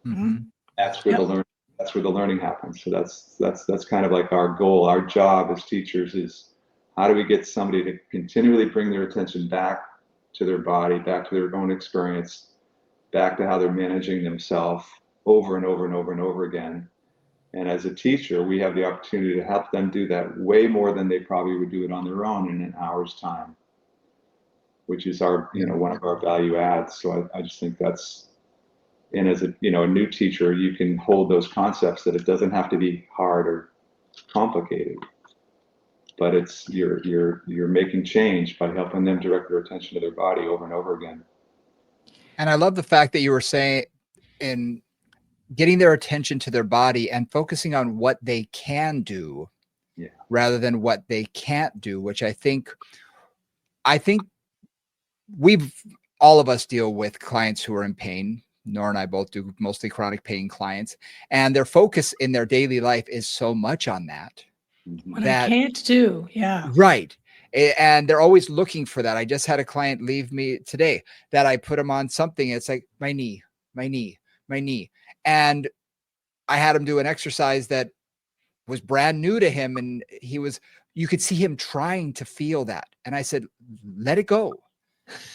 Mhm. That's where Yep. that's where the learning happens. So that's kind of like our goal. Our job as teachers is how do we get somebody to continually bring their attention back to their body, back to their own experience, back to how they're managing themselves over and over and over and over again. And as a teacher, we have the opportunity to help them do that way more than they probably would do it on their own in an hour's time, which is our, one of our value adds. So I just think that's, and as a, a new teacher, you can hold those concepts that it doesn't have to be hard or complicated, but it's, you're making change by helping them direct their attention to their body over and over again. And I love the fact that you were saying in getting their attention to their body and focusing on what they can do rather than what they can't do, which I think all of us deal with clients who are in pain. Nora and I both do, mostly chronic pain clients, and their focus in their daily life is so much on that. What I can't do. Yeah. Right. And they're always looking for that. I just had a client leave me today that I put him on something. It's like my knee. And I had him do an exercise that was brand new to him. And you could see him trying to feel that. And I said, let it go.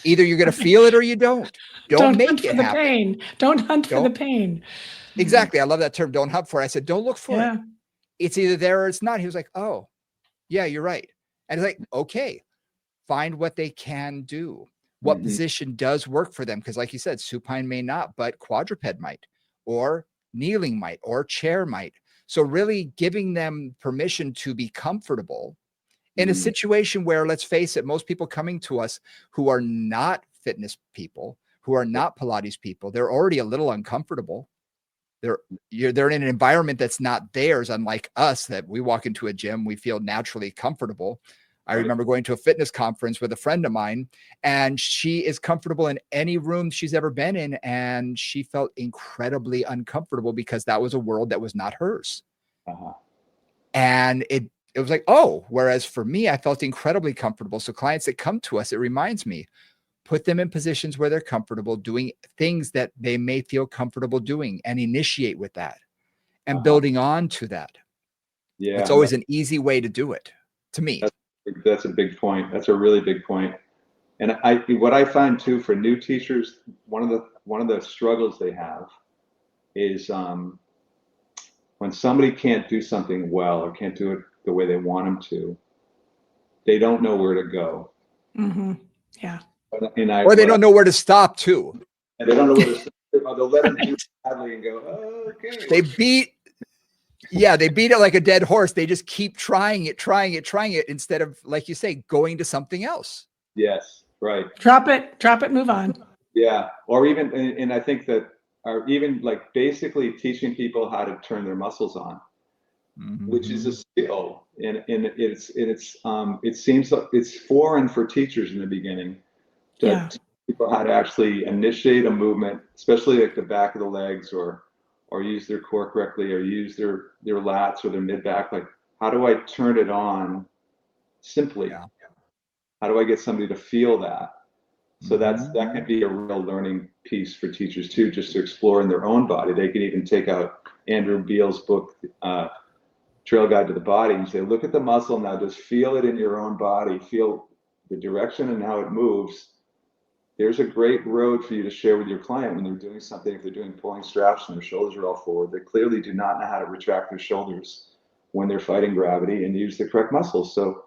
Either you're going to feel it or you don't. Don't make it happen. Pain. Don't hunt for the pain. Exactly. I love that term. Don't hunt for it. I said, don't look for it. It's either there or it's not. He was like, oh, yeah, you're right. And it's like, okay, find what they can do. What position does work for them? Because like you said, supine may not, but quadruped might, or kneeling might, or chair might. So really giving them permission to be comfortable in a situation where, let's face it, most people coming to us who are not fitness people, who are not Pilates people, they're already a little uncomfortable. They're in an environment that's not theirs, unlike us, that we walk into a gym, we feel naturally comfortable. I remember going to a fitness conference with a friend of mine, and she is comfortable in any room she's ever been in, and she felt incredibly uncomfortable because that was a world that was not hers. And it was like, oh, whereas for me, I felt incredibly comfortable. So clients that come to us, it reminds me, put them in positions where they're comfortable doing things that they may feel comfortable doing, and initiate with that and building on to that. Yeah. It's always an easy way to do it, to me. That's a big point. That's a really big point. And what I find too, for new teachers, one of the struggles they have is when somebody can't do something well or can't do it the way they want them to, they don't know where to go. Yeah. Or they don't know where to stop too. And they don't know where to stop. They'll let them do it badly and go, oh, okay. They beat it like a dead horse. They just keep trying it instead of, like you say, going to something else. Yes, right. Drop it, move on. Yeah. Or even, and I think that, or even like basically teaching people how to turn their muscles on, which is a skill. And it seems like it's foreign for teachers in the beginning to teach people how to actually initiate a movement, especially like the back of the legs, or use their core correctly, or use their lats or their mid back. Like, how do I turn it on simply? Yeah. How do I get somebody to feel that? So that can be a real learning piece for teachers too, just to explore in their own body. They can even take out Andrew Beal's book, Trail Guide to the Body, and say, look at the muscle now, just feel it in your own body, feel the direction and how it moves. There's a great road for you to share with your client when they're doing something. If they're doing pulling straps and their shoulders are all forward, they clearly do not know how to retract their shoulders when they're fighting gravity and use the correct muscles. So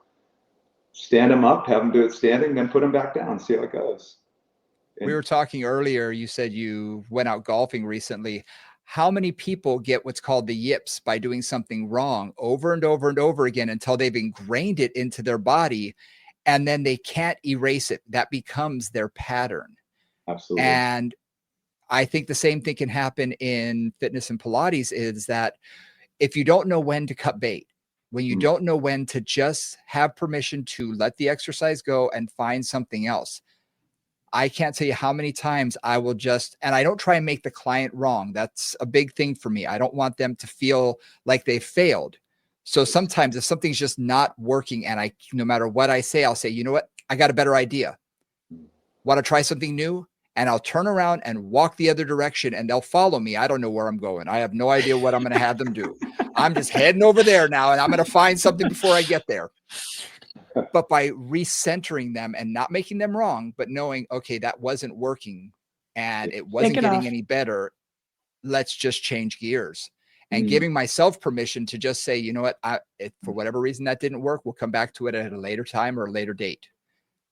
stand them up, have them do it standing, then put them back down, see how it goes. We were talking earlier, you said you went out golfing recently. How many people get what's called the yips by doing something wrong over and over and over again until they've ingrained it into their body, and then they can't erase it? That becomes their pattern. Absolutely. And I think the same thing can happen in fitness and Pilates, is that if you don't know when to cut bait, when you don't know when to just have permission to let the exercise go and find something else, I can't tell you how many times I will and I don't try and make the client wrong. That's a big thing for me. I don't want them to feel like they failed. So sometimes if something's just not working, and no matter what I say, I'll say, you know what? I got a better idea. Want to try something new? And I'll turn around and walk the other direction, and they'll follow me. I don't know where I'm going. I have no idea what I'm going to have them do. I'm just heading over there now, and I'm going to find something before I get there. But by recentering them and not making them wrong, but knowing, okay, that wasn't working and it wasn't getting any better, let's just change gears. and giving myself permission to just say, you know what, if for whatever reason that didn't work, we'll come back to it at a later time or a later date.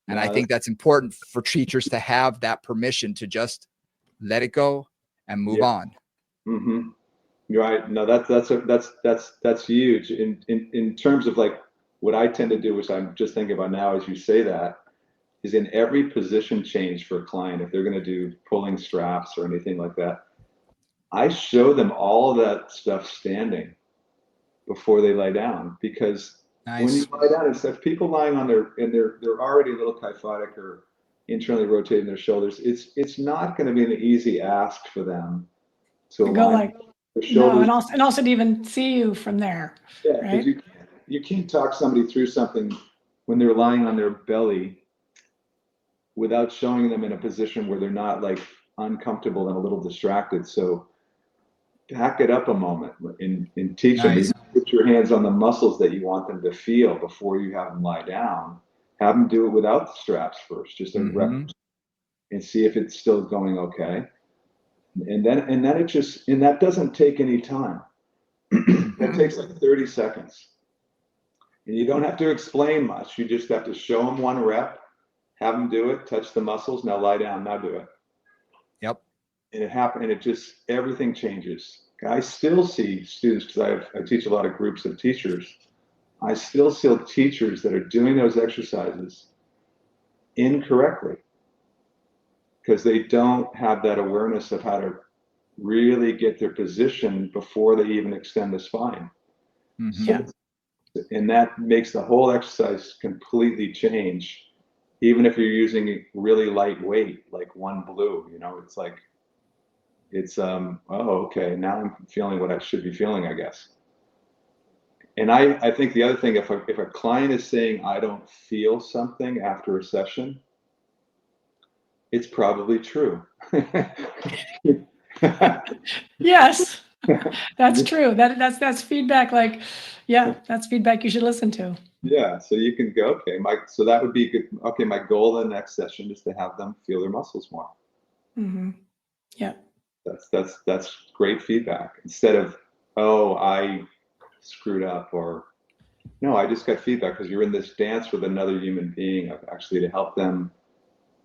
And I think that's important for teachers to have that permission to just let it go and move on. Mm-hmm. Right. No, that's huge in terms of like what I tend to do, which I'm just thinking about now as you say that, is in every position change for a client, if they're going to do pulling straps or anything like that, I show them all of that stuff standing before they lie down, because when you lie down, instead of people lying on they're already a little kyphotic or internally rotating their shoulders, it's not going to be an easy ask for them to go align like their shoulders. No, and also to even see you from there. Yeah, right? because you can't talk somebody through something when they're lying on their belly without showing them in a position where they're not like uncomfortable and a little distracted. So back it up a moment and teach them. Put your hands on the muscles that you want them to feel before you have them lie down. Have them do it without the straps first, just a rep, and see if it's still going okay. And then that doesn't take any time. That takes like 30 seconds. And you don't have to explain much. You just have to show them one rep, have them do it, touch the muscles. Now lie down, now do it. Yep. And it happened, and it just, everything changes. I still see students, because I teach a lot of groups of teachers. I still see teachers that are doing those exercises incorrectly because they don't have that awareness of how to really get their position before they even extend the spine. And that makes the whole exercise completely change. Even if you're using really light weight, like one blue, it's like, oh, okay, now I'm feeling what I should be feeling, I guess. And I think the other thing, if a client is saying, I don't feel something after a session, it's probably true. Yes, that's true. That's feedback. Like, yeah, that's feedback you should listen to. Yeah, so you can go, okay, so that would be good. Okay, my goal in the next session is to have them feel their muscles more. Yeah. That's great feedback. Instead of, oh, I screwed up, or no, I just got feedback because you're in this dance with another human being, of actually to help them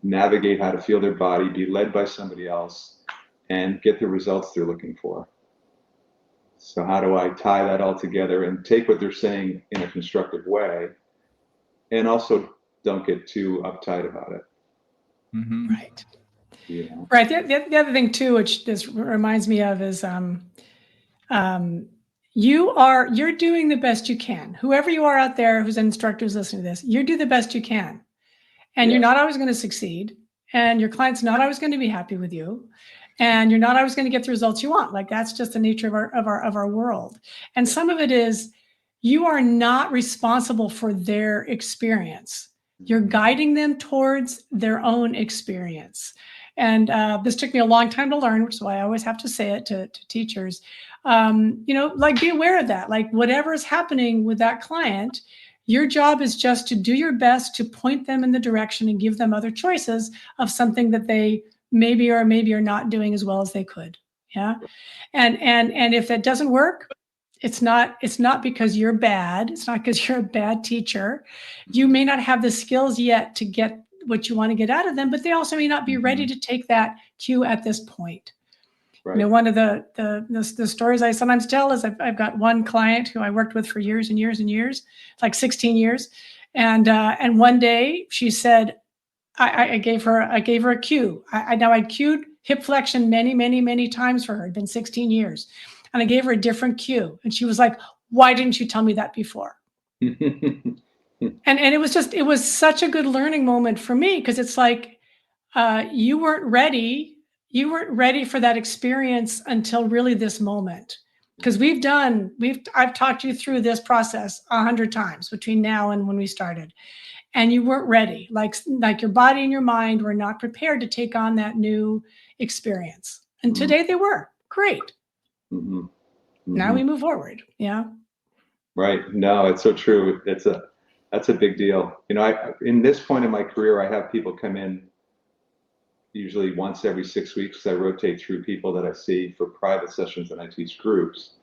navigate how to feel their body, be led by somebody else, and get the results they're looking for. So how do I tie that all together and take what they're saying in a constructive way, and also don't get too uptight about it? Right. Yeah. Right. The other thing too, which this reminds me of, is you're doing the best you can. Whoever you are out there, who's an instructor who's listening to this, you do the best you can. And you're not always going to succeed. And your client's not always going to be happy with you. And you're not always going to get the results you want. Like, that's just the nature of our world. And some of it is, you are not responsible for their experience. You're guiding them towards their own experience. And this took me a long time to learn, which is why I always have to say it to teachers. Like, be aware of that. Like, whatever is happening with that client, your job is just to do your best to point them in the direction and give them other choices of something that they maybe are not doing as well as they could. Yeah. And if that doesn't work, it's not because you're bad. It's not because you're a bad teacher. You may not have the skills yet to get what you want to get out of them, but they also may not be ready to take that cue at this point. Right. One of the stories I sometimes tell is, I've got one client who I worked with for years and years and years, like 16 years. And one day she said, I gave her a cue. I'd cued hip flexion many times for her. It'd been 16 years. And I gave her a different cue. And she was like, why didn't you tell me that before? And it was such a good learning moment for me, because it's like, you weren't ready for that experience until really this moment. Because I've talked you through this process 100 times between now and when we started, and you weren't ready. Like your body and your mind were not prepared to take on that new experience. And today they were. Great. Now we move forward. Yeah. Right. No, it's so true. That's a big deal. In this point in my career, I have people come in usually once every 6 weeks. I rotate through people that I see for private sessions, and I teach groups.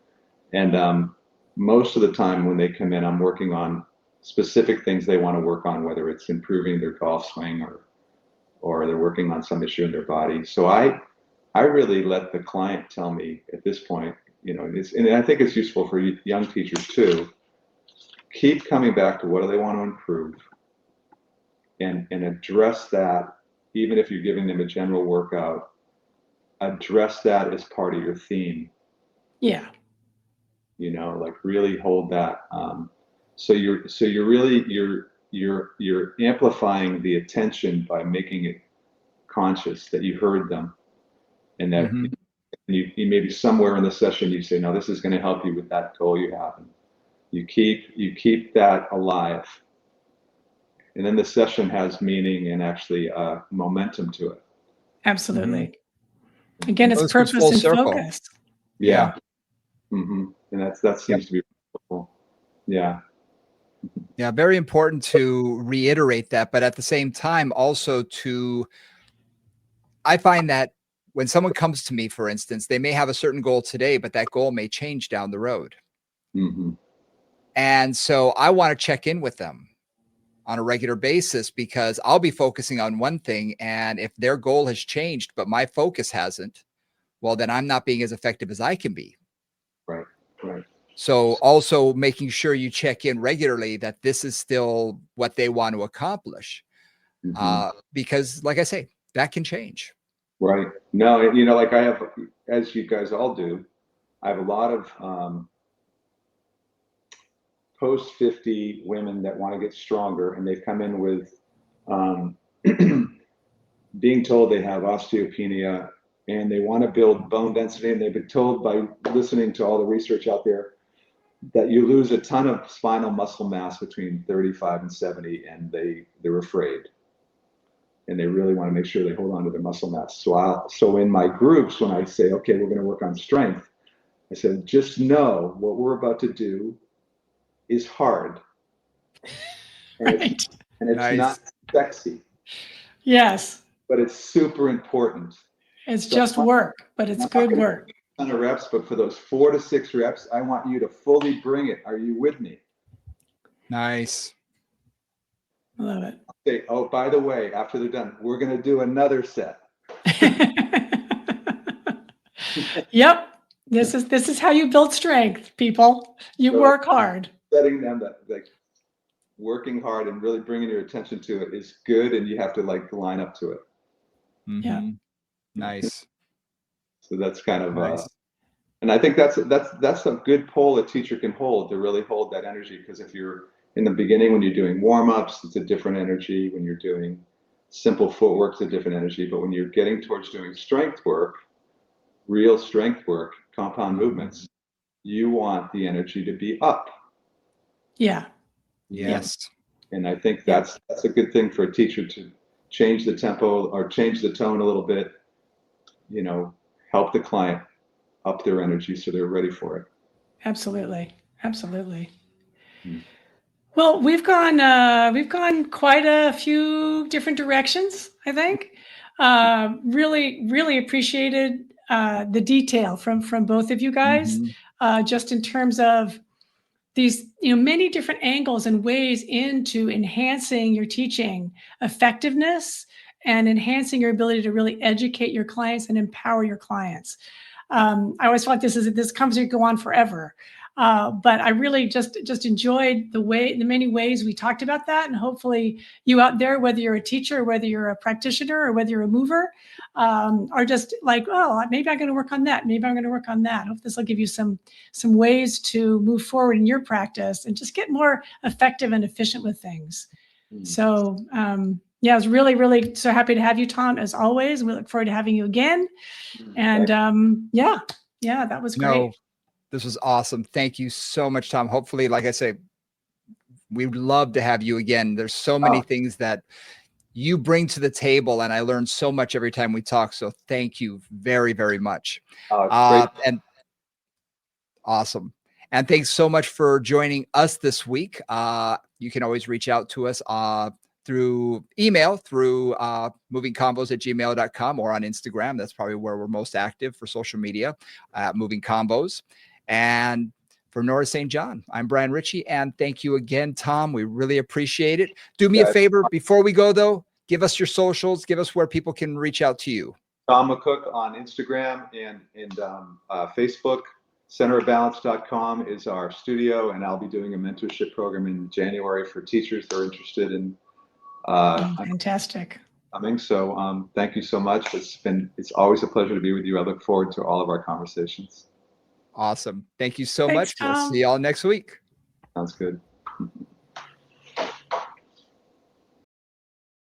And most of the time when they come in, I'm working on specific things they want to work on, whether it's improving their golf swing or they're working on some issue in their body. So I really let the client tell me at this point, and I think it's useful for young teachers too. Keep coming back to what do they want to improve, and address that. Even if you're giving them a general workout, address that as part of your theme. Yeah. Like really hold that. So you're really you're amplifying the attention by making it conscious that you heard them, and that you maybe somewhere in the session you say, no, this is going to help you with that goal you have. And you keep that alive, and then the session has meaning and actually momentum to it. Absolutely. Again, it's This comes purpose full and circle. focus. Yeah. And that seems to be cool. Yeah. Yeah, very important to reiterate that, but at the same time also I find that when someone comes to me, for instance, they may have a certain goal today, but that goal may change down the road. And so I want to check in with them on a regular basis, because I'll be focusing on one thing. And if their goal has changed, but my focus hasn't, well, then I'm not being as effective as I can be. Right. So also making sure you check in regularly that this is still what they want to accomplish. Because like I say, that can change. Right. No, like I have, as you guys all do, I have a lot of post 50 women that want to get stronger, and they've come in with being told they have osteopenia and they want to build bone density, and they've been told by listening to all the research out there that you lose a ton of spinal muscle mass between 35 and 70, and they're afraid, and they really want to make sure they hold on to their muscle mass. So in my groups, when I say, okay, we're going to work on strength, I said, just know what we're about to do is hard. And Right. it's Nice. not sexy. Yes. But it's super important. It's just work, but it's good work. Ton of reps, but for those 4 to 6 reps, I want you to fully bring it. Are you with me? Nice. I love it. Okay. Oh, by the way, after they're done, we're going to do another set. Yep. This is how you build strength, people. You work hard. Setting them that, like, working hard and really bringing your attention to it is good, and you have to line up to it. Yeah. Nice. So that's kind of nice. And I think that's a good pole a teacher can hold, to really hold that energy. Because if you're in the beginning, when you're doing warm-ups, it's a different energy. When you're doing simple footwork, it's a different energy. But when you're getting towards doing strength work, real strength work, compound movements, you want the energy to be up. Yeah. Yes. And I think that's a good thing for a teacher, to change the tempo or change the tone a little bit, help the client up their energy so they're ready for it. Absolutely. Well, we've gone quite a few different directions, I think. Really appreciated the detail from both of you guys, just in terms of these, many different angles and ways into enhancing your teaching effectiveness and enhancing your ability to really educate your clients and empower your clients. I always feel like this conversation could go on forever. But I really just enjoyed the many ways we talked about that. And hopefully you out there, whether you're a teacher, or whether you're a practitioner, or whether you're a mover, are just like, oh, maybe I'm going to work on that. Maybe I'm going to work on that. I hope this will give you some ways to move forward in your practice and just get more effective and efficient with things. So, I was really, really so happy to have you, Tom, as always. We look forward to having you again. And that was great. No, this was awesome. Thank you so much, Tom. Hopefully, like I say, we would love to have you again. There's so many things that you bring to the table, and I learn so much every time we talk. So thank you very, very much. And awesome. And thanks so much for joining us this week. You can always reach out to us through email, through movingcombos@gmail.com, or on Instagram. That's probably where we're most active for social media, Moving Combos. And For Nora St. John, I'm Brian Ritchie, and thank you again, Tom. We really appreciate it. Do me a favor before we go, though. Give us your socials. Give us where people can reach out to you. Tom McCook on Instagram and Facebook. Centerofbalance.com is our studio, and I'll be doing a mentorship program in January for teachers that are interested in fantastic. Coming. So thank you so much. It's always a pleasure to be with you. I look forward to all of our conversations. Awesome. Thank you so Thanks, much. We'll Tom. see y'all next week. Sounds good.